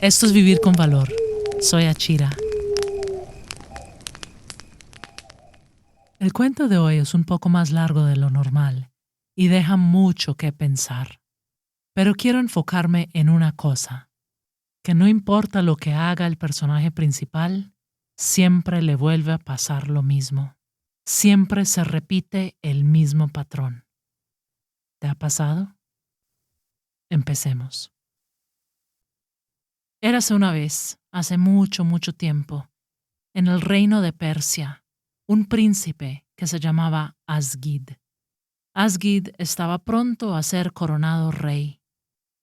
Esto es Vivir con Valor. Soy Achira. El cuento de hoy es un poco más largo de lo normal y deja mucho que pensar. Pero quiero enfocarme en una cosa, que no importa lo que haga el personaje principal, siempre le vuelve a pasar lo mismo. Siempre se repite el mismo patrón. ¿Te ha pasado? Empecemos. Érase una vez, hace mucho, mucho tiempo, en el reino de Persia, un príncipe que se llamaba Asgid. Asgid estaba pronto a ser coronado rey.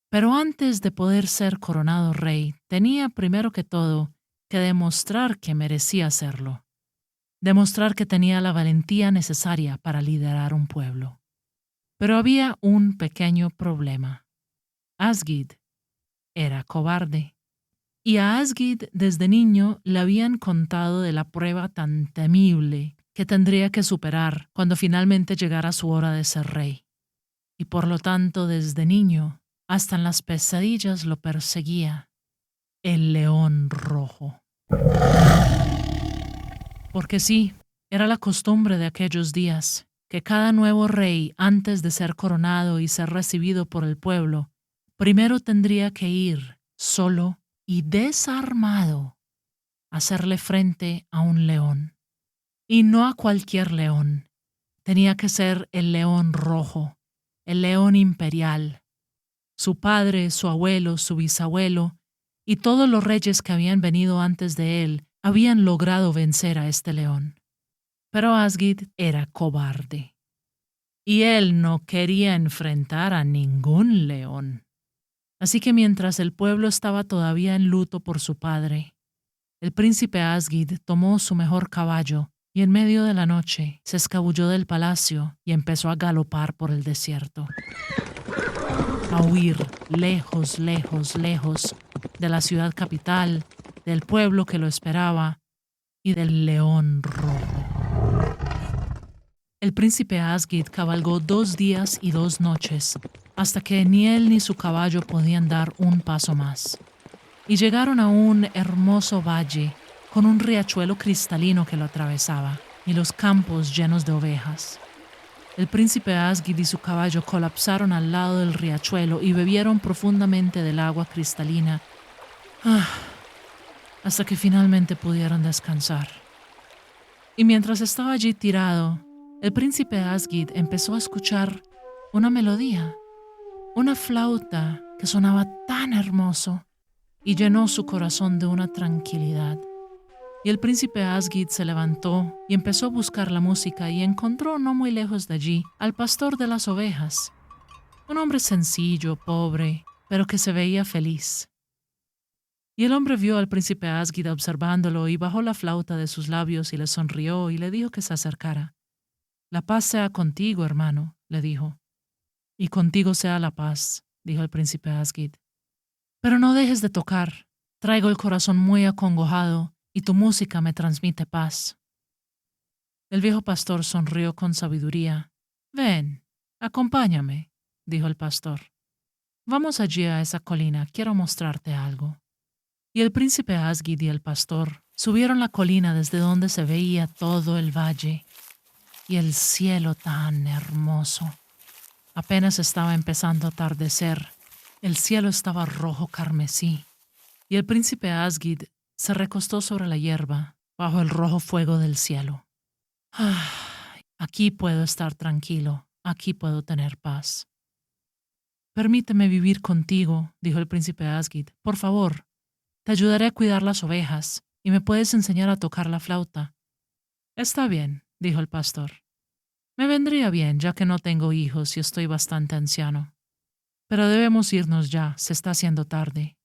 Pero antes de poder ser coronado rey, tenía primero que todo que demostrar que merecía serlo. Demostrar que tenía la valentía necesaria para liderar un pueblo. Pero había un pequeño problema. Asgid era cobarde. Y a Asgid desde niño le habían contado de la prueba tan temible que tendría que superar cuando finalmente llegara su hora de ser rey. Y por lo tanto, desde niño, hasta en las pesadillas lo perseguía el león rojo. Porque sí, era la costumbre de aquellos días que cada nuevo rey, antes de ser coronado y ser recibido por el pueblo, primero tendría que ir solo y desarmado a hacerle frente a un león. Y no a cualquier león. Tenía que ser el león rojo, el león imperial. Su padre, su abuelo, su bisabuelo y todos los reyes que habían venido antes de él habían logrado vencer a este león. Pero Asgid era cobarde. Y él no quería enfrentar a ningún león. Así que mientras el pueblo estaba todavía en luto por su padre, el príncipe Asgid tomó su mejor caballo y en medio de la noche se escabulló del palacio y empezó a galopar por el desierto. A huir lejos, lejos, lejos de la ciudad capital, del pueblo que lo esperaba y del león rojo. El príncipe Asgid cabalgó 2 días y 2 noches, hasta que ni él ni su caballo podían dar un paso más. Y llegaron a un hermoso valle con un riachuelo cristalino que lo atravesaba y los campos llenos de ovejas. El príncipe Asgid y su caballo colapsaron al lado del riachuelo y bebieron profundamente del agua cristalina hasta que finalmente pudieron descansar. Y mientras estaba allí tirado, el príncipe Asgid empezó a escuchar una melodía, una flauta que sonaba tan hermoso y llenó su corazón de una tranquilidad. Y el príncipe Asgid se levantó y empezó a buscar la música y encontró no muy lejos de allí al pastor de las ovejas, un hombre sencillo, pobre, pero que se veía feliz. Y el hombre vio al príncipe Asgid observándolo y bajó la flauta de sus labios y le sonrió y le dijo que se acercara. «La paz sea contigo, hermano», le dijo. «Y contigo sea la paz», dijo el príncipe Asgid. «Pero no dejes de tocar. Traigo el corazón muy acongojado y tu música me transmite paz». El viejo pastor sonrió con sabiduría. «Ven, acompáñame», dijo el pastor. «Vamos allí a esa colina, quiero mostrarte algo». Y el príncipe Asgid y el pastor subieron la colina desde donde se veía todo el valle y el cielo tan hermoso. Apenas estaba empezando a atardecer, el cielo estaba rojo carmesí y el príncipe Asgid se recostó sobre la hierba bajo el rojo fuego del cielo. Aquí puedo estar tranquilo, aquí puedo tener paz. «Permíteme vivir contigo», dijo el príncipe Asgid. «Por favor, te ayudaré a cuidar las ovejas y me puedes enseñar a tocar la flauta». «Está bien», dijo el pastor. «Me vendría bien, ya que no tengo hijos y estoy bastante anciano. Pero debemos irnos ya, se está haciendo tarde».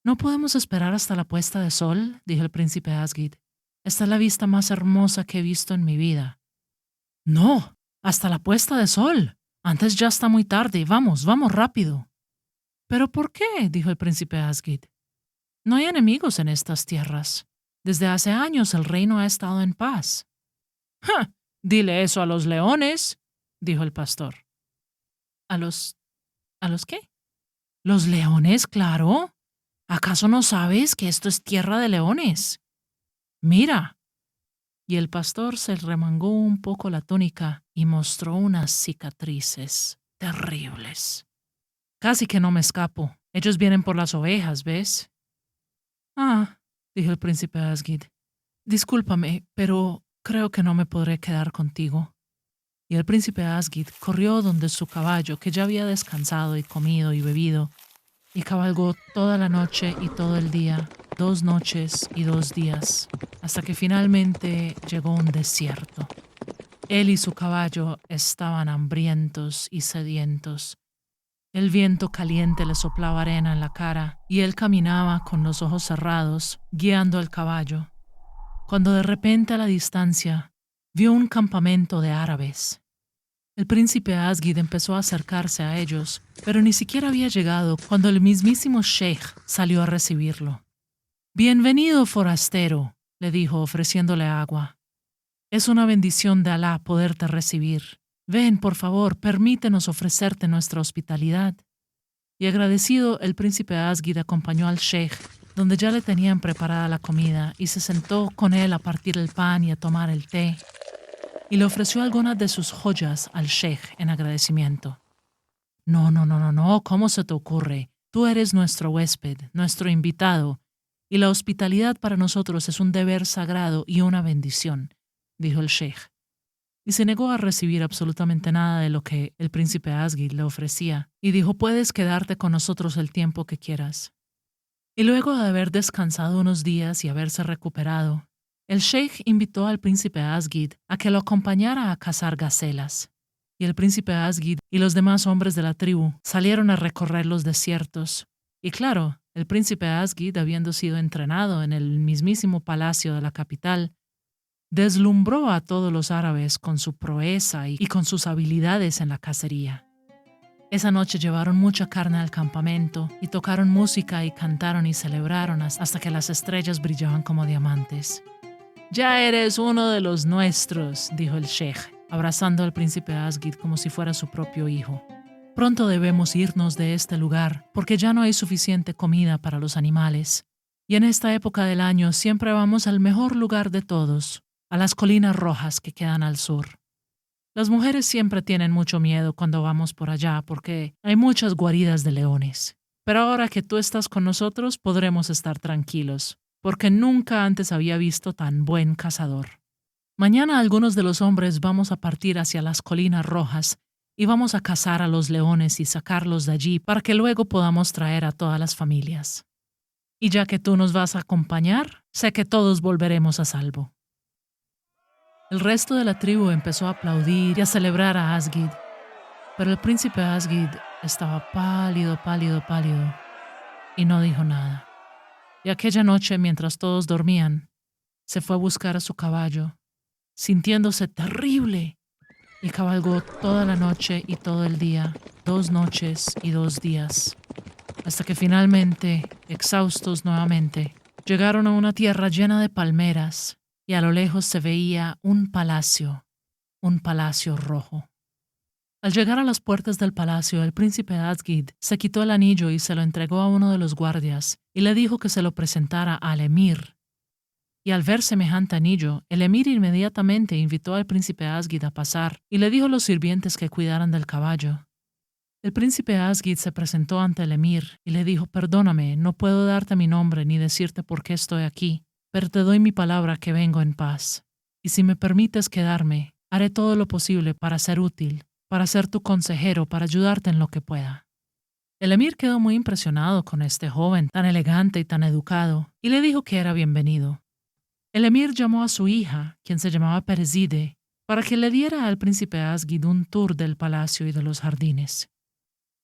«¿No podemos esperar hasta la puesta de sol?», dijo el príncipe Asgid. «Esta es la vista más hermosa que he visto en mi vida». «No, hasta la puesta de sol. Antes ya está muy tarde. Vamos, vamos rápido». «¿Pero por qué?», dijo el príncipe Asgid. «No hay enemigos en estas tierras. Desde hace años el reino ha estado en paz». «Ja, dile eso a los leones», dijo el pastor. «¿A los ¿A los qué? Los leones, claro. ¿Acaso no sabes que esto es tierra de leones? Mira. Y el pastor se remangó un poco la túnica y mostró unas cicatrices terribles. Casi que no me escapo. Ellos vienen por las ovejas, ¿ves? Ah, dijo el príncipe Asgid. Discúlpame, pero creo que no me podré quedar contigo. Y el príncipe Asgid corrió donde su caballo, que ya había descansado y comido y bebido, y cabalgó toda la noche y todo el día, 2 noches y 2 días, hasta que finalmente llegó un desierto. Él y su caballo estaban hambrientos y sedientos. El viento caliente le soplaba arena en la cara y él caminaba con los ojos cerrados, guiando al caballo, cuando de repente a la distancia vio un campamento de árabes. El príncipe Asgid empezó a acercarse a ellos, pero ni siquiera había llegado cuando el mismísimo sheikh salió a recibirlo. Bienvenido, forastero, le dijo ofreciéndole agua. Es una bendición de Alá poderte recibir. Ven, por favor, permítenos ofrecerte nuestra hospitalidad. Y agradecido, el príncipe Asgid acompañó al sheikh, donde ya le tenían preparada la comida, y se sentó con él a partir el pan y a tomar el té, y le ofreció algunas de sus joyas al sheikh en agradecimiento. No, no, no, no, no, ¿cómo se te ocurre? Tú eres nuestro huésped, nuestro invitado, y la hospitalidad para nosotros es un deber sagrado y una bendición, dijo el sheikh, y se negó a recibir absolutamente nada de lo que el príncipe Asgid le ofrecía, y dijo, puedes quedarte con nosotros el tiempo que quieras. Y luego de haber descansado unos días y haberse recuperado, el sheikh invitó al príncipe Asgid a que lo acompañara a cazar gacelas, y el príncipe Asgid y los demás hombres de la tribu salieron a recorrer los desiertos. Y claro, el príncipe Asgid, habiendo sido entrenado en el mismísimo palacio de la capital, deslumbró a todos los árabes con su proeza y con sus habilidades en la cacería. Esa noche llevaron mucha carne al campamento y tocaron música y cantaron y celebraron hasta que las estrellas brillaban como diamantes. Ya eres uno de los nuestros, dijo el sheikh, abrazando al príncipe Asgid como si fuera su propio hijo. Pronto debemos irnos de este lugar porque ya no hay suficiente comida para los animales. Y en esta época del año siempre vamos al mejor lugar de todos, a las colinas rojas que quedan al sur. Las mujeres siempre tienen mucho miedo cuando vamos por allá porque hay muchas guaridas de leones. Pero ahora que tú estás con nosotros podremos estar tranquilos, porque nunca antes había visto tan buen cazador. Mañana algunos de los hombres vamos a partir hacia las colinas rojas y vamos a cazar a los leones y sacarlos de allí para que luego podamos traer a todas las familias. Y ya que tú nos vas a acompañar, sé que todos volveremos a salvo. El resto de la tribu empezó a aplaudir y a celebrar a Asgid, pero el príncipe Asgid estaba pálido, pálido, pálido, y no dijo nada. Y aquella noche, mientras todos dormían, se fue a buscar a su caballo, sintiéndose terrible, y cabalgó toda la noche y todo el día, 2 noches y 2 días, hasta que finalmente, exhaustos nuevamente, llegaron a una tierra llena de palmeras, y a lo lejos se veía un palacio rojo. Al llegar a las puertas del palacio, el príncipe Asgid se quitó el anillo y se lo entregó a uno de los guardias y le dijo que se lo presentara al emir. Y al ver semejante anillo, el emir inmediatamente invitó al príncipe Asgid a pasar y le dijo a los sirvientes que cuidaran del caballo. El príncipe Asgid se presentó ante el emir y le dijo, perdóname, no puedo darte mi nombre ni decirte por qué estoy aquí, pero te doy mi palabra que vengo en paz. Y si me permites quedarme, haré todo lo posible para ser útil, para ser tu consejero, para ayudarte en lo que pueda. El emir quedó muy impresionado con este joven tan elegante y tan educado, y le dijo que era bienvenido. El emir llamó a su hija, quien se llamaba Perezide, para que le diera al príncipe Asgid un tour del palacio y de los jardines.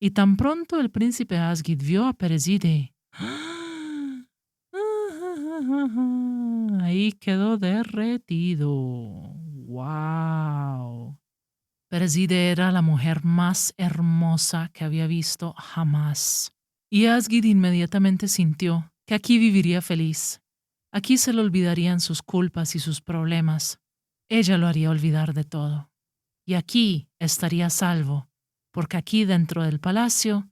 Y tan pronto el príncipe Asgid vio a Perezide, ahí quedó derretido. ¡Wow! Perezide era la mujer más hermosa que había visto jamás. Y Asgid inmediatamente sintió que aquí viviría feliz. Aquí se le olvidarían sus culpas y sus problemas. Ella lo haría olvidar de todo. Y aquí estaría a salvo, porque aquí dentro del palacio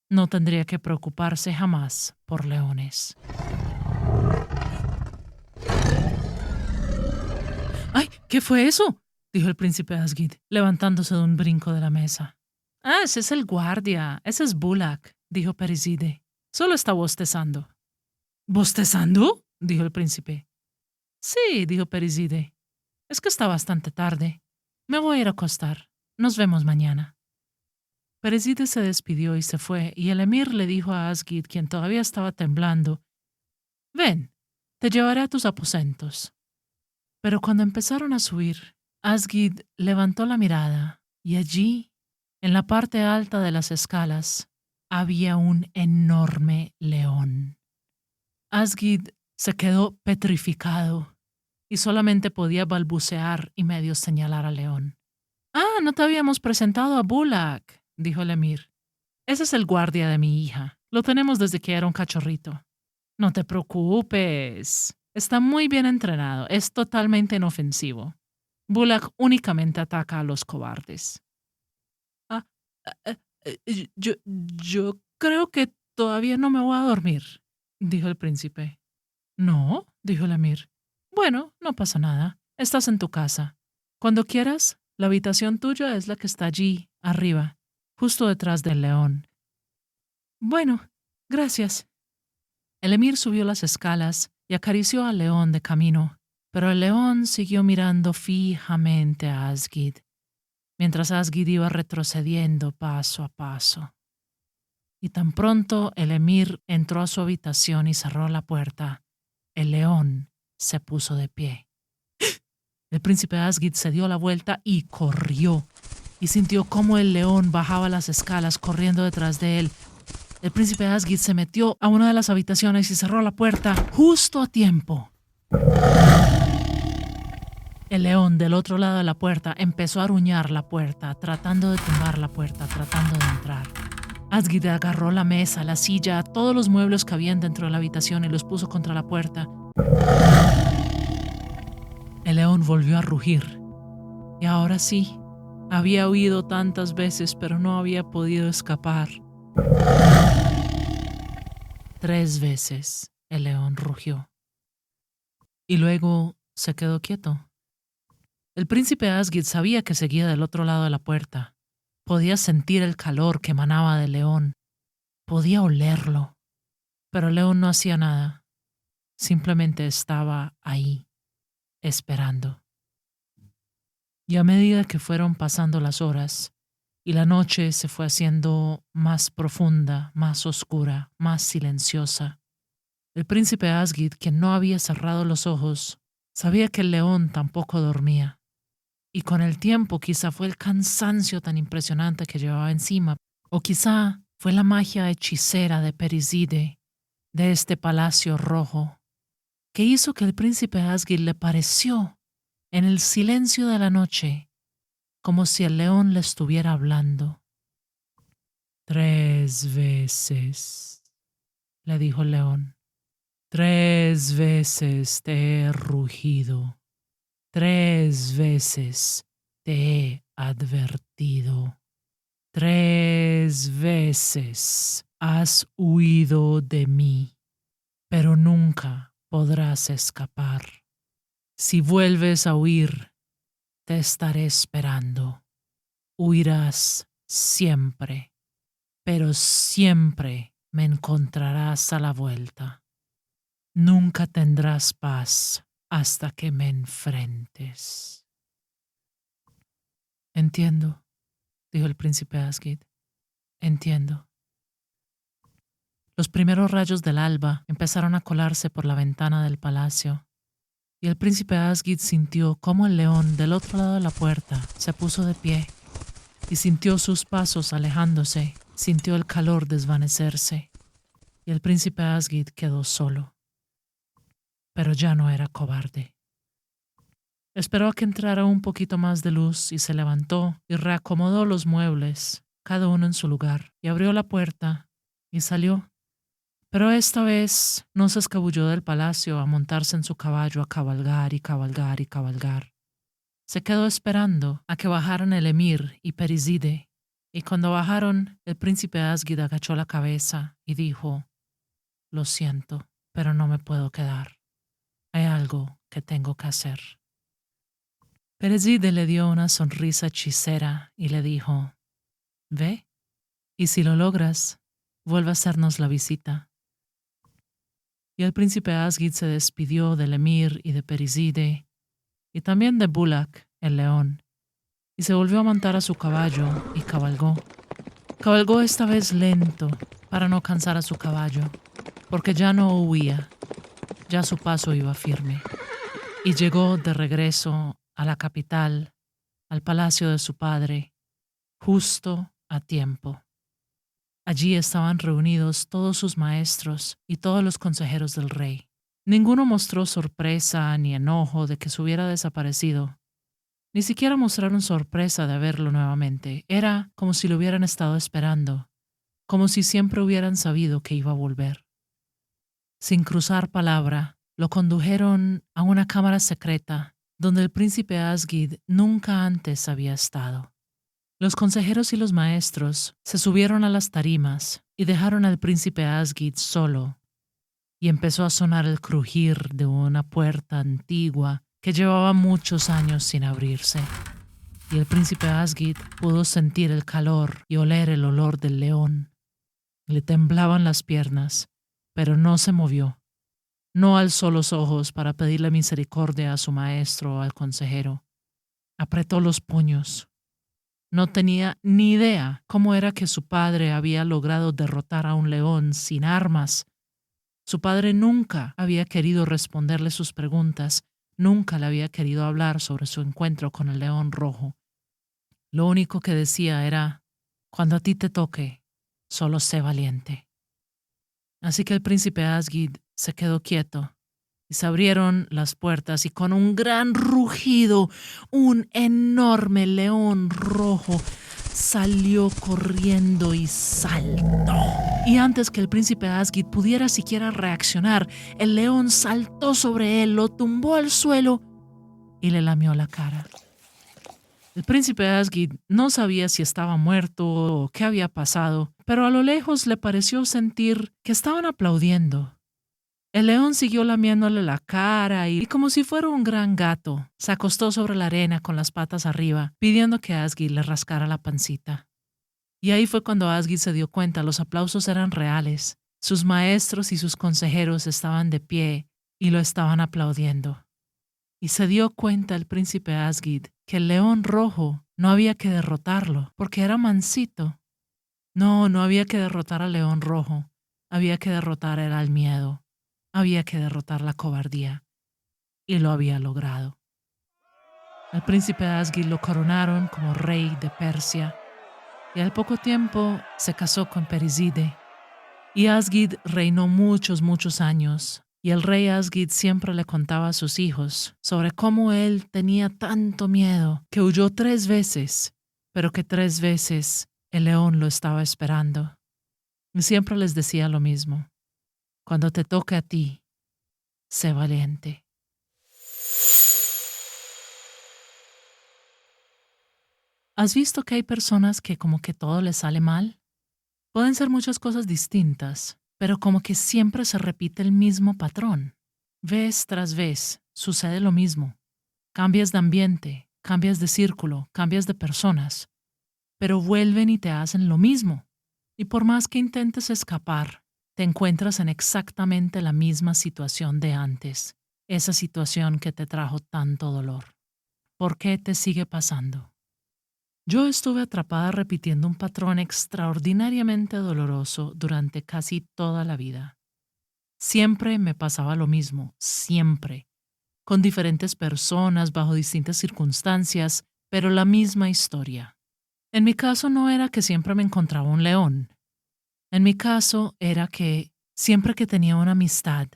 no tendría que preocuparse jamás por leones. ¡Ay! ¿Qué fue eso?, dijo el príncipe Asgid, levantándose de un brinco de la mesa. Ah, ese es el guardia. Ese es Bulak, dijo Periside. Solo está bostezando. ¿Bostezando?, dijo el príncipe. Sí, dijo Periside. Es que está bastante tarde. Me voy a ir a acostar. Nos vemos mañana. Periside se despidió y se fue, y el emir le dijo a Asgid, quien todavía estaba temblando, «Ven, te llevaré a tus aposentos». Pero cuando empezaron a subir, Asgid levantó la mirada, y allí, en la parte alta de las escalas, había un enorme león. Asgid se quedó petrificado y solamente podía balbucear y medio señalar al león. «Ah, no te habíamos presentado a Bulak», dijo el emir. «Ese es el guardia de mi hija. Lo tenemos desde que era un cachorrito». «No te preocupes. Está muy bien entrenado. Es totalmente inofensivo. Bulak únicamente ataca a los cobardes». «Ah, yo creo que todavía no me voy a dormir», dijo el príncipe. «¿No?», dijo el emir. «Bueno, no pasa nada. Estás en tu casa. Cuando quieras, la habitación tuya es la que está allí, arriba, justo detrás del león». «Bueno, gracias». El emir subió las escalas y acarició al león de camino, pero el león siguió mirando fijamente a Asgid, mientras Asgid iba retrocediendo paso a paso. Y tan pronto el emir entró a su habitación y cerró la puerta, el león se puso de pie. El príncipe Asgid se dio la vuelta y corrió, y sintió cómo el león bajaba las escalas corriendo detrás de él. El príncipe Asgid se metió a una de las habitaciones y cerró la puerta justo a tiempo. El león del otro lado de la puerta empezó a aruñar la puerta, tratando de tumbar la puerta, tratando de entrar. Asgid agarró la mesa, la silla, todos los muebles que habían dentro de la habitación y los puso contra la puerta. El león volvió a rugir. Y ahora sí, había huido tantas veces, pero no había podido escapar. 3 veces el león rugió. Y luego se quedó quieto. El príncipe Asgid sabía que seguía del otro lado de la puerta. Podía sentir el calor que emanaba del león. Podía olerlo. Pero el león no hacía nada. Simplemente estaba ahí, esperando. Y a medida que fueron pasando las horas y la noche se fue haciendo más profunda, más oscura, más silenciosa, el príncipe Asgid, quien no había cerrado los ojos, sabía que el león tampoco dormía. Y con el tiempo quizá fue el cansancio tan impresionante que llevaba encima, o quizá fue la magia hechicera de Periside, de este palacio rojo, que hizo que el príncipe Asgid le pareció, en el silencio de la noche, como si el león le estuviera hablando. 3 veces, le dijo el león. 3 veces te he rugido. 3 veces te he advertido. 3 veces has huido de mí, pero nunca podrás escapar. Si vuelves a huir, te estaré esperando. Huirás siempre, pero siempre me encontrarás a la vuelta. Nunca tendrás paz hasta que me enfrentes. Entiendo, dijo el príncipe Asgid. Entiendo. Los primeros rayos del alba empezaron a colarse por la ventana del palacio, y el príncipe Asgid sintió cómo el león del otro lado de la puerta se puso de pie, y sintió sus pasos alejándose, sintió el calor desvanecerse, y el príncipe Asgid quedó solo. Pero ya no era cobarde. Esperó a que entrara un poquito más de luz y se levantó y reacomodó los muebles, cada uno en su lugar, y abrió la puerta y salió. Pero esta vez no se escabulló del palacio a montarse en su caballo a cabalgar y cabalgar y cabalgar. Se quedó esperando a que bajaran el emir y Periside, Y cuando bajaron, el príncipe Asgid agachó la cabeza y dijo: Lo siento, pero no me puedo quedar. Hay algo que tengo que hacer. Pereside le dio una sonrisa hechicera y le dijo: Ve, y si lo logras, vuelve a hacernos la visita. Y el príncipe Asgid se despidió del emir y de Periside, y también de Bulak, el león, y se volvió a montar a su caballo y cabalgó. Cabalgó esta vez lento para no cansar a su caballo, porque ya no huía, ya su paso iba firme, y llegó de regreso a la capital, al palacio de su padre, justo a tiempo. Allí estaban reunidos todos sus maestros y todos los consejeros del rey. Ninguno mostró sorpresa ni enojo de que se hubiera desaparecido. Ni siquiera mostraron sorpresa de verlo nuevamente. Era como si lo hubieran estado esperando, como si siempre hubieran sabido que iba a volver. Sin cruzar palabra, lo condujeron a una cámara secreta donde el príncipe Asgid nunca antes había estado. Los consejeros y los maestros se subieron a las tarimas y dejaron al príncipe Asgid solo, y empezó a sonar el crujir de una puerta antigua que llevaba muchos años sin abrirse. Y el príncipe Asgid pudo sentir el calor y oler el olor del león. Le temblaban las piernas, pero no se movió. No alzó los ojos para pedirle misericordia a su maestro o al consejero. Apretó los puños. No tenía ni idea cómo era que su padre había logrado derrotar a un león sin armas. Su padre nunca había querido responderle sus preguntas, nunca le había querido hablar sobre su encuentro con el león rojo. Lo único que decía era: cuando a ti te toque, solo sé valiente. Así que el príncipe Asgid se quedó quieto y se abrieron las puertas y con un gran rugido, un enorme león rojo salió corriendo y saltó. Y antes que el príncipe Asgid pudiera siquiera reaccionar, el león saltó sobre él, lo tumbó al suelo y le lamió la cara. El príncipe Asgid no sabía si estaba muerto o qué había pasado, pero a lo lejos le pareció sentir que estaban aplaudiendo. El león siguió lamiéndole la cara y como si fuera un gran gato, se acostó sobre la arena con las patas arriba, pidiendo que Asgid le rascara la pancita. Y ahí fue cuando Asgid se dio cuenta, los aplausos eran reales. Sus maestros y sus consejeros estaban de pie y lo estaban aplaudiendo. Y se dio cuenta el príncipe Asgid que el león rojo no había que derrotarlo, porque era mansito. No había que derrotar al león rojo, había que derrotar al miedo. Había que derrotar la cobardía, y lo había logrado. Al príncipe Asgid lo coronaron como rey de Persia, y al poco tiempo se casó con Periside. Y Asgid reinó muchos años, y el rey Asgid siempre le contaba a sus hijos sobre cómo él tenía tanto miedo que huyó 3 veces, pero que 3 veces el león lo estaba esperando. Y siempre les decía lo mismo: cuando te toque a ti, sé valiente. ¿Has visto que hay personas que como que todo les sale mal? Pueden ser muchas cosas distintas, pero como que siempre se repite el mismo patrón. Vez tras vez sucede lo mismo. Cambias de ambiente, cambias de círculo, cambias de personas, pero vuelven y te hacen lo mismo. Y por más que intentes escapar, te encuentras en exactamente la misma situación de antes, esa situación que te trajo tanto dolor. ¿Por qué te sigue pasando? Yo estuve atrapada repitiendo un patrón extraordinariamente doloroso durante casi toda la vida. Siempre me pasaba lo mismo, siempre, con diferentes personas, bajo distintas circunstancias, pero la misma historia. En mi caso no era que siempre me encontraba un león. En mi caso era que siempre que tenía una amistad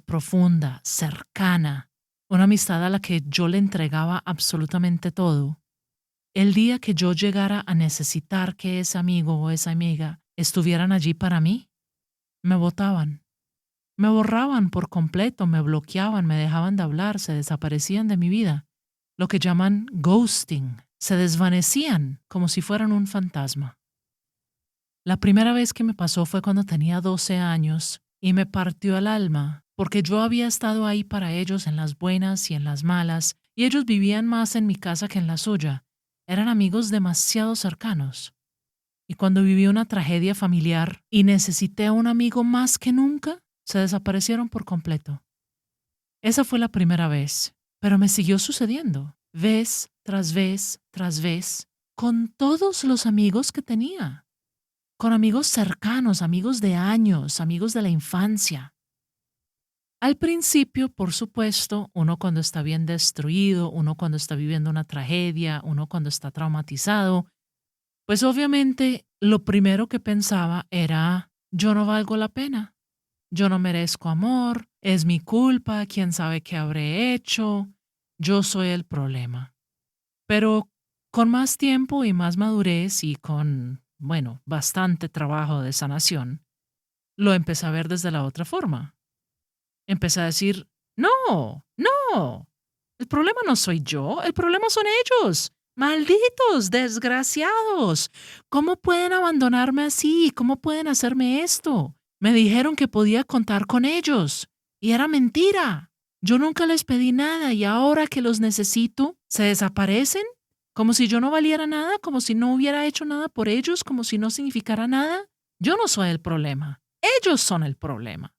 profunda, cercana, una amistad a la que yo le entregaba absolutamente todo, el día que yo llegara a necesitar que ese amigo o esa amiga estuvieran allí para mí, me botaban. Me borraban por completo, me bloqueaban, me dejaban de hablar, se desaparecían de mi vida. Lo que llaman ghosting. se desvanecían como si fueran un fantasma. La primera vez que me pasó fue cuando tenía 12 años y me partió el alma porque yo había estado ahí para ellos en las buenas y en las malas y ellos vivían más en mi casa que en la suya. Eran amigos demasiado cercanos. Y cuando viví una tragedia familiar y necesité a un amigo más que nunca, se desaparecieron por completo. Esa fue la primera vez, pero me siguió sucediendo, vez tras vez tras vez, con todos los amigos que tenía, con amigos cercanos, amigos de años, amigos de la infancia. Al principio, por supuesto, uno cuando está bien destruido, uno cuando está viviendo una tragedia, uno cuando está traumatizado, pues obviamente lo primero que pensaba era, yo no valgo la pena, yo no merezco amor, es mi culpa, quién sabe qué habré hecho, yo soy el problema. Pero con más tiempo y más madurez y con, bueno, bastante trabajo de sanación, lo empecé a ver desde la otra forma. Empecé a decir, no, no, el problema no soy yo, el problema son ellos. Malditos, desgraciados. ¿Cómo pueden abandonarme así? ¿Cómo pueden hacerme esto? Me dijeron que podía contar con ellos. Y era mentira. Yo nunca les pedí nada y ahora que los necesito, se desaparecen. Como si yo no valiera nada, como si no hubiera hecho nada por ellos, como si no significara nada. Yo no soy el problema. Ellos son el problema.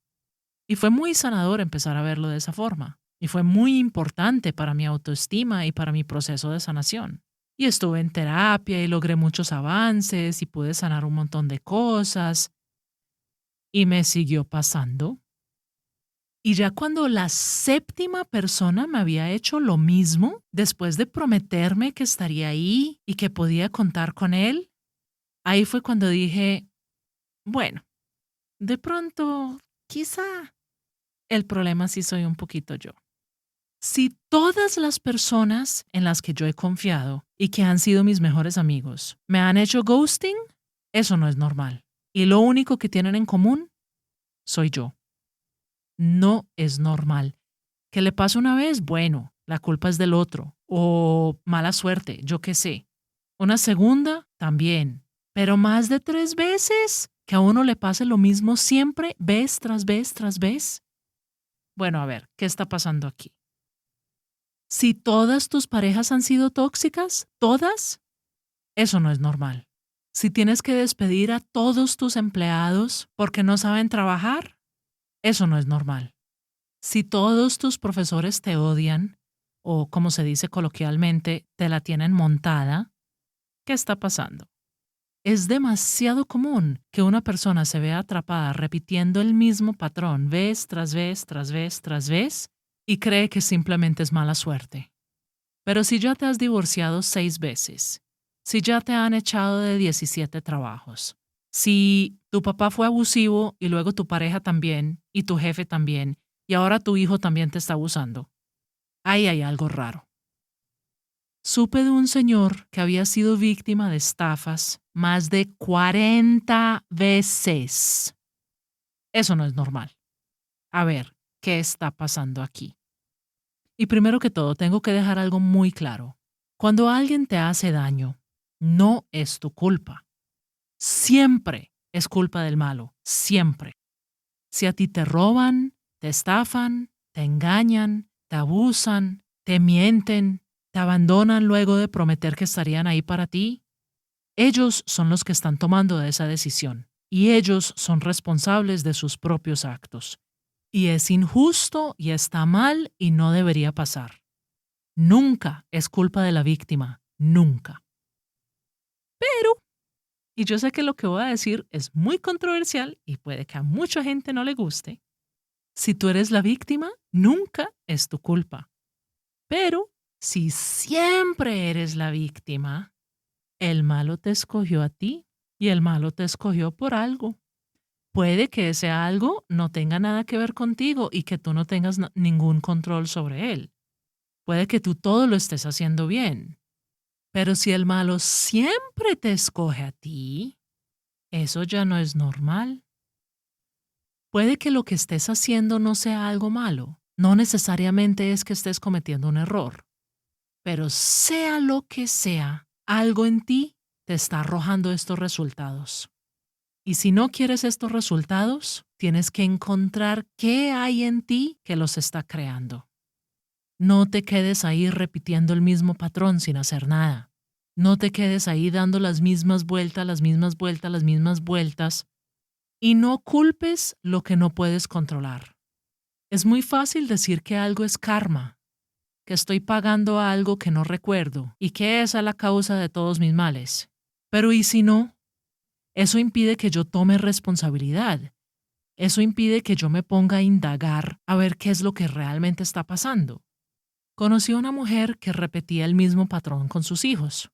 Y fue muy sanador empezar a verlo de esa forma. Y fue muy importante para mi autoestima y para mi proceso de sanación. Y estuve en terapia y logré muchos avances y pude sanar un montón de cosas. Y me siguió pasando. Y ya cuando la séptima persona me había hecho lo mismo, después de prometerme que estaría ahí y que podía contar con él, ahí fue cuando dije, bueno, de pronto, quizá el problema sí soy un poquito yo. Si todas las personas en las que yo he confiado y que han sido mis mejores amigos me han hecho ghosting, eso no es normal. Y lo único que tienen en común soy yo. No es normal. Que le pase una vez, bueno, la culpa es del otro. O mala suerte, yo qué sé. Una segunda, también. Pero más de 3 veces, que a uno le pase lo mismo siempre, vez tras vez tras vez. Bueno, a ver, ¿qué está pasando aquí? Si todas tus parejas han sido tóxicas, todas, eso no es normal. Si tienes que despedir a todos tus empleados porque no saben trabajar, eso no es normal. Si todos tus profesores te odian, o como se dice coloquialmente, te la tienen montada, ¿qué está pasando? Es demasiado común que una persona se vea atrapada repitiendo el mismo patrón vez tras vez, tras vez, tras vez, y cree que simplemente es mala suerte. Pero si ya te has divorciado 6 veces, si ya te han echado de 17 trabajos, si tu papá fue abusivo y luego tu pareja también, y tu jefe también, y ahora tu hijo también te está abusando, ahí hay algo raro. Supe de un señor que había sido víctima de estafas más de 40 veces. Eso no es normal. A ver, ¿qué está pasando aquí? Y primero que todo, tengo que dejar algo muy claro. Cuando alguien te hace daño, no es tu culpa. Siempre es culpa del malo, siempre. Si a ti te roban, te estafan, te engañan, te abusan, te mienten, te abandonan luego de prometer que estarían ahí para ti, ellos son los que están tomando esa decisión y ellos son responsables de sus propios actos. Y es injusto y está mal y no debería pasar. Nunca es culpa de la víctima, nunca. Pero, y yo sé que lo que voy a decir es muy controversial y puede que a mucha gente no le guste, si tú eres la víctima, nunca es tu culpa. Pero, si siempre eres la víctima, el malo te escogió a ti y el malo te escogió por algo. Puede que ese algo no tenga nada que ver contigo y que tú no tengas ningún control sobre él. Puede que tú todo lo estés haciendo bien. Pero si el malo siempre te escoge a ti, eso ya no es normal. Puede que lo que estés haciendo no sea algo malo. No necesariamente es que estés cometiendo un error. Pero sea lo que sea, algo en ti te está arrojando estos resultados. Y si no quieres estos resultados, tienes que encontrar qué hay en ti que los está creando. No te quedes ahí repitiendo el mismo patrón sin hacer nada. No te quedes ahí dando las mismas vueltas, las mismas vueltas, las mismas vueltas. Y no culpes lo que no puedes controlar. Es muy fácil decir que algo es karma, que estoy pagando algo que no recuerdo y que esa es la causa de todos mis males. Pero ¿y si no? Eso impide que yo tome responsabilidad. Eso impide que yo me ponga a indagar a ver qué es lo que realmente está pasando. Conocí a una mujer que repetía el mismo patrón con sus hijos.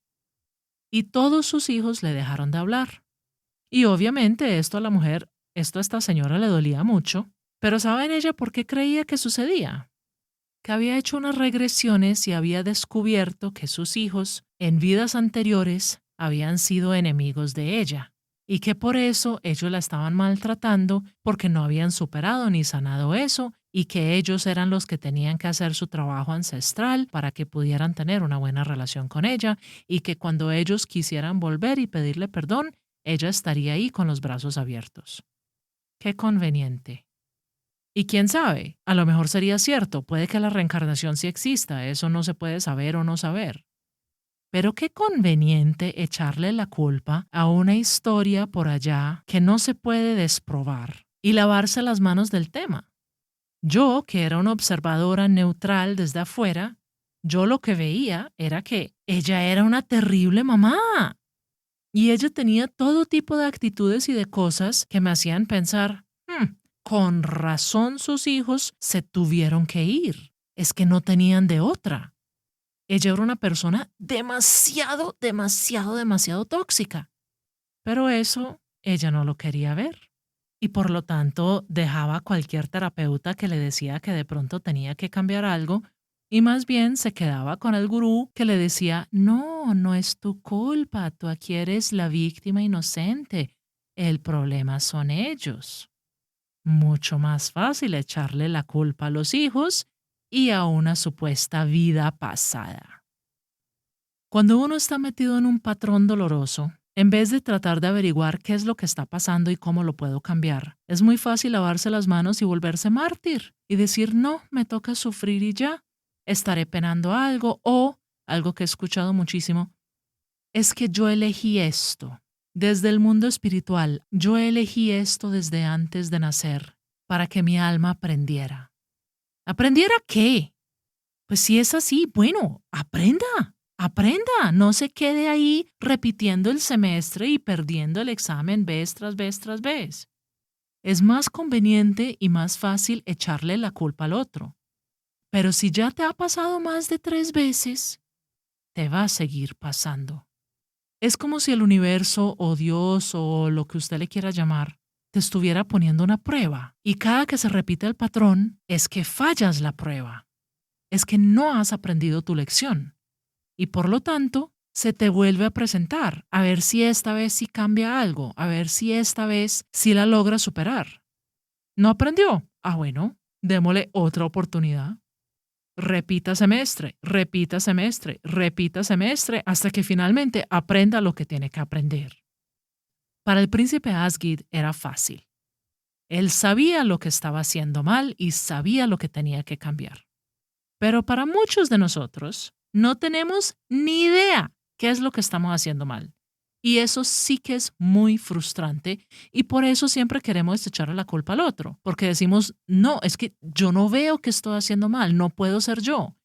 Y todos sus hijos le dejaron de hablar. Y obviamente esto a esta señora le dolía mucho. Pero ¿saben ella por qué creía que sucedía? Que había hecho unas regresiones y había descubierto que sus hijos, en vidas anteriores, habían sido enemigos de ella. Y que por eso ellos la estaban maltratando porque no habían superado ni sanado eso y que ellos eran los que tenían que hacer su trabajo ancestral para que pudieran tener una buena relación con ella y que cuando ellos quisieran volver y pedirle perdón, ella estaría ahí con los brazos abiertos. Qué conveniente. Y quién sabe, a lo mejor sería cierto, puede que la reencarnación sí exista, eso no se puede saber o no saber. Pero qué conveniente echarle la culpa a una historia por allá que no se puede desprobar y lavarse las manos del tema. Yo, que era una observadora neutral desde afuera, yo lo que veía era que ella era una terrible mamá. Y ella tenía todo tipo de actitudes y de cosas que me hacían pensar, con razón sus hijos se tuvieron que ir. Es que no tenían de otra. Ella era una persona demasiado, demasiado, demasiado tóxica. Pero eso ella no lo quería ver. Y por lo tanto dejaba a cualquier terapeuta que le decía que de pronto tenía que cambiar algo y más bien se quedaba con el gurú que le decía, no, no es tu culpa, tú aquí eres la víctima inocente, el problema son ellos. Mucho más fácil echarle la culpa a los hijos y a una supuesta vida pasada. Cuando uno está metido en un patrón doloroso, en vez de tratar de averiguar qué es lo que está pasando y cómo lo puedo cambiar, es muy fácil lavarse las manos y volverse mártir y decir, no, me toca sufrir y ya, estaré penando algo o, algo que he escuchado muchísimo, es que yo elegí esto. Desde el mundo espiritual, yo elegí esto desde antes de nacer para que mi alma aprendiera. ¿Aprendiera qué? Pues si es así, bueno, aprenda. Aprenda, no se quede ahí repitiendo el semestre y perdiendo el examen vez tras vez tras vez. Es más conveniente y más fácil echarle la culpa al otro. Pero si ya te ha pasado más de 3 veces, te va a seguir pasando. Es como si el universo o Dios o lo que usted le quiera llamar te estuviera poniendo una prueba y cada que se repite el patrón es que fallas la prueba. Es que no has aprendido tu lección. Y por lo tanto, se te vuelve a presentar, a ver si esta vez sí cambia algo, a ver si esta vez sí la logra superar. ¿No aprendió? Ah, bueno, démosle otra oportunidad. Repita semestre, repita semestre, repita semestre, hasta que finalmente aprenda lo que tiene que aprender. Para el príncipe Asgid era fácil. Él sabía lo que estaba haciendo mal y sabía lo que tenía que cambiar. Pero para muchos de nosotros, no tenemos ni idea qué es lo que estamos haciendo mal. Y eso sí que es muy frustrante y por eso siempre queremos echarle la culpa al otro, porque decimos, no, es que yo no veo que estoy haciendo mal, no puedo ser yo.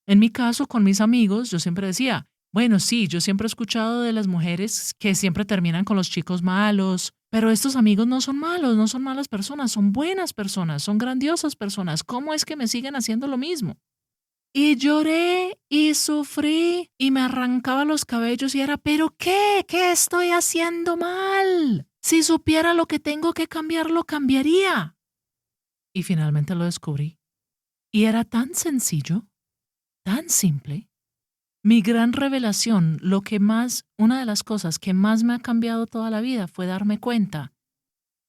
En mi caso, con mis amigos, yo siempre decía, bueno, sí, yo siempre he escuchado de las mujeres que siempre terminan con los chicos malos, pero estos amigos no son malos, no son malas personas, son buenas personas, son grandiosas personas. ¿Cómo es que me siguen haciendo lo mismo? Y lloré y sufrí y me arrancaba los cabellos y era, ¿pero qué? ¿Qué estoy haciendo mal? Si supiera lo que tengo que cambiar, lo cambiaría. Y finalmente lo descubrí. Y era tan sencillo, tan simple. Mi gran revelación, una de las cosas que más me ha cambiado toda la vida fue darme cuenta,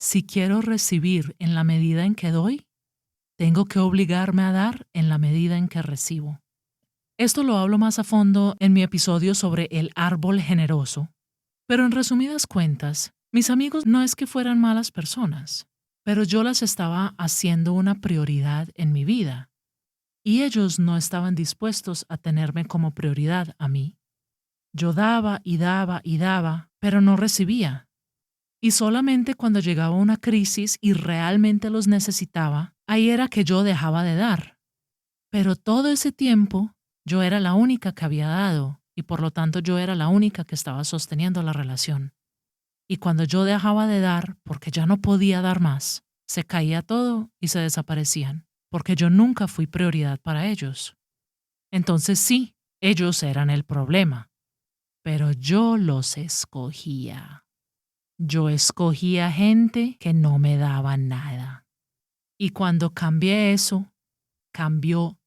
si quiero recibir en la medida en que doy, tengo que obligarme a dar en la medida en que recibo. Esto lo hablo más a fondo en mi episodio sobre el árbol generoso, pero en resumidas cuentas, mis amigos no es que fueran malas personas, pero yo las estaba haciendo una prioridad en mi vida, y ellos no estaban dispuestos a tenerme como prioridad a mí. Yo daba y daba y daba, pero no recibía. Y solamente cuando llegaba una crisis y realmente los necesitaba, ahí era que yo dejaba de dar. Pero todo ese tiempo yo era la única que había dado y por lo tanto yo era la única que estaba sosteniendo la relación. Y cuando yo dejaba de dar, porque ya no podía dar más, se caía todo y se desaparecían, porque yo nunca fui prioridad para ellos. Entonces sí, ellos eran el problema, pero yo los escogía. Yo escogía gente que no me daba nada. Y cuando cambié eso, cambió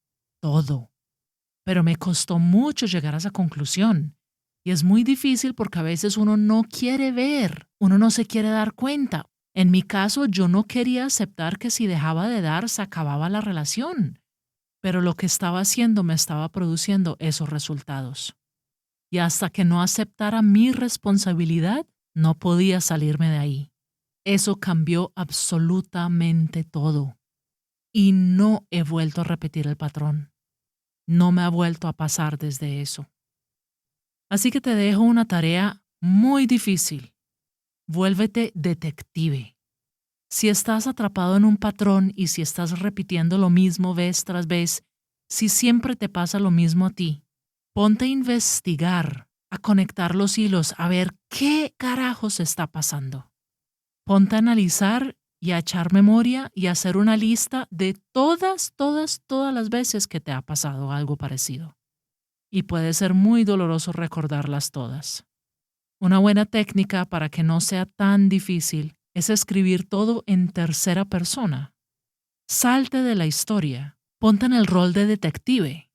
todo. Pero me costó mucho llegar a esa conclusión. Y es muy difícil porque a veces uno no quiere ver, uno no se quiere dar cuenta. En mi caso, yo no quería aceptar que si dejaba de dar se acababa la relación. Pero lo que estaba haciendo me estaba produciendo esos resultados. Y hasta que no aceptara mi responsabilidad, no podía salirme de ahí. Eso cambió absolutamente todo. Y no he vuelto a repetir el patrón. No me ha vuelto a pasar desde eso. Así que te dejo una tarea muy difícil. Vuélvete detective. Si estás atrapado en un patrón y si estás repitiendo lo mismo vez tras vez, si siempre te pasa lo mismo a ti, ponte a investigar, a conectar los hilos, a ver qué carajos está pasando. Ponte a analizar y a echar memoria y a hacer una lista de todas las veces que te ha pasado algo parecido. Y puede ser muy doloroso recordarlas todas. Una buena técnica para que no sea tan difícil es escribir todo en tercera persona. Salte de la historia, ponte en el rol de detective.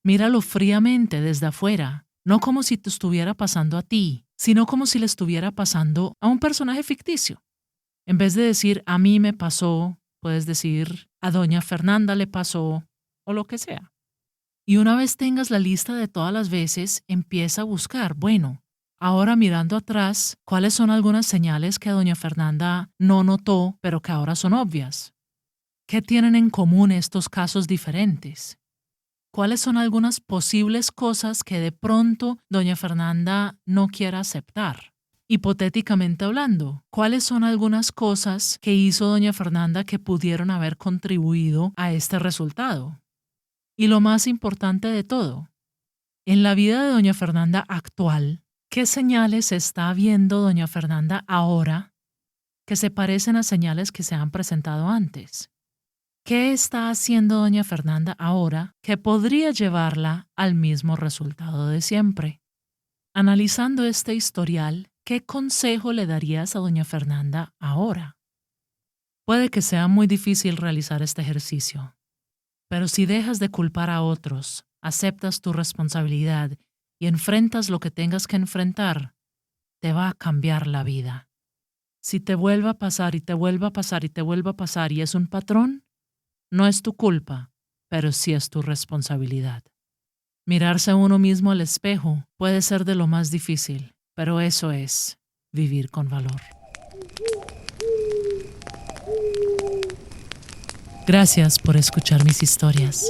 Míralo fríamente desde afuera, no como si te estuviera pasando a ti, sino como si le estuviera pasando a un personaje ficticio. En vez de decir a mí me pasó, puedes decir a doña Fernanda le pasó o lo que sea. Y una vez tengas la lista de todas las veces, empieza a buscar, bueno, ahora mirando atrás, ¿cuáles son algunas señales que doña Fernanda no notó, pero que ahora son obvias? ¿Qué tienen en común estos casos diferentes? ¿Cuáles son algunas posibles cosas que de pronto doña Fernanda no quiera aceptar? Hipotéticamente hablando, ¿cuáles son algunas cosas que hizo doña Fernanda que pudieron haber contribuido a este resultado? Y lo más importante de todo, en la vida de doña Fernanda actual, ¿qué señales está viendo doña Fernanda ahora que se parecen a señales que se han presentado antes? ¿Qué está haciendo doña Fernanda ahora que podría llevarla al mismo resultado de siempre? Analizando este historial, ¿qué consejo le darías a doña Fernanda ahora? Puede que sea muy difícil realizar este ejercicio, pero si dejas de culpar a otros, aceptas tu responsabilidad y enfrentas lo que tengas que enfrentar, te va a cambiar la vida. Si te vuelve a pasar y te vuelve a pasar y te vuelve a pasar y es un patrón, no es tu culpa, pero sí es tu responsabilidad. Mirarse a uno mismo al espejo puede ser de lo más difícil, pero eso es vivir con valor. Gracias por escuchar mis historias.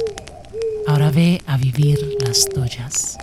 Ahora ve a vivir las tuyas.